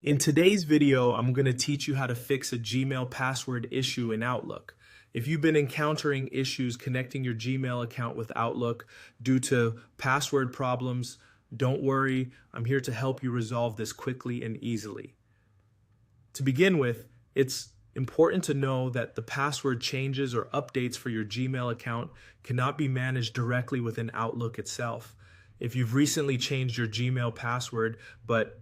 In today's video, I'm going to teach you how to fix a Gmail password issue in Outlook. If you've been encountering issues connecting your Gmail account with Outlook due to password problems, don't worry, I'm here to help you resolve this quickly and easily. To begin with, it's important to know that the password changes or updates for your Gmail account cannot be managed directly within Outlook itself. If you've recently changed your Gmail password, but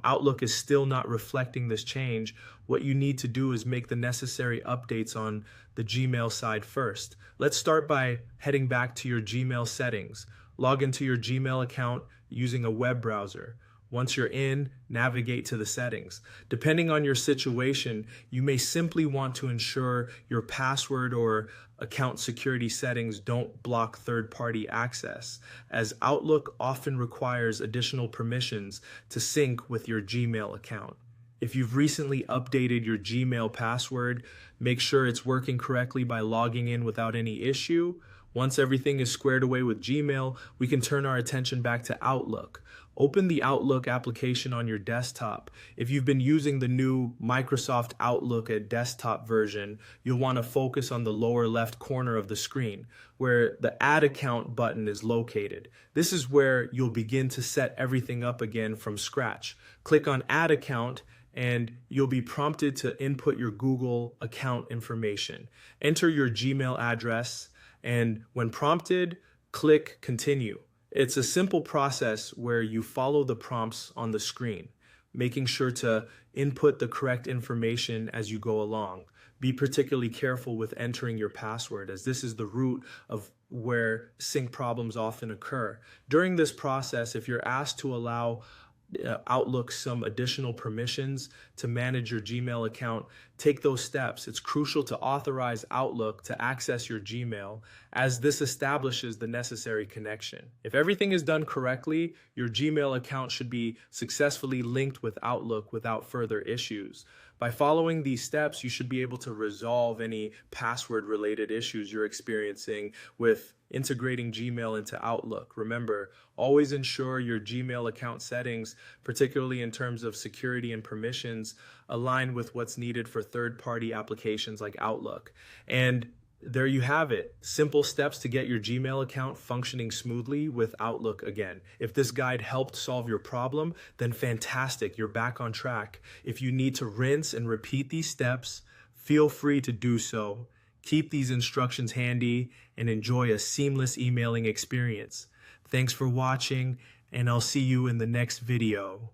Outlook is still not reflecting this change, what you need to do is make the necessary updates on the Gmail side first. Let's start by heading back to your Gmail settings. Log into your Gmail account using a web browser. Once you're in, navigate to the settings. Depending on your situation, you may simply want to ensure your password or account security settings don't block third-party access, as Outlook often requires additional permissions to sync with your Gmail account. If you've recently updated your Gmail password, make sure it's working correctly by logging in without any issue. Once everything is squared away with Gmail, we can turn our attention back to Outlook. Open the Outlook application on your desktop. If you've been using the new Microsoft Outlook desktop version, you'll want to focus on the lower left corner of the screen, where the Add Account button is located. This is where you'll begin to set everything up again from scratch. Click on Add Account, and you'll be prompted to input your Google account information. Enter your Gmail address, and when prompted, click Continue. It's a simple process where you follow the prompts on the screen, making sure to input the correct information as you go along. Be particularly careful with entering your password, as this is the root of where sync problems often occur. During this process, if you're asked to allow Outlook some additional permissions to manage your Gmail account, take those steps. It's crucial to authorize Outlook to access your Gmail, as this establishes the necessary connection. If everything is done correctly, your Gmail account should be successfully linked with Outlook without further issues. By following these steps, you should be able to resolve any password-related issues you're experiencing with integrating Gmail into Outlook. Remember, always ensure your Gmail account settings, particularly in terms of security and permissions, align with what's needed for third-party applications like Outlook. And there you have it. Simple steps to get your Gmail account functioning smoothly with Outlook again. If this guide helped solve your problem, then fantastic, you're back on track. If you need to rinse and repeat these steps, feel free to do so. Keep these instructions handy and enjoy a seamless emailing experience. Thanks for watching, and I'll see you in the next video.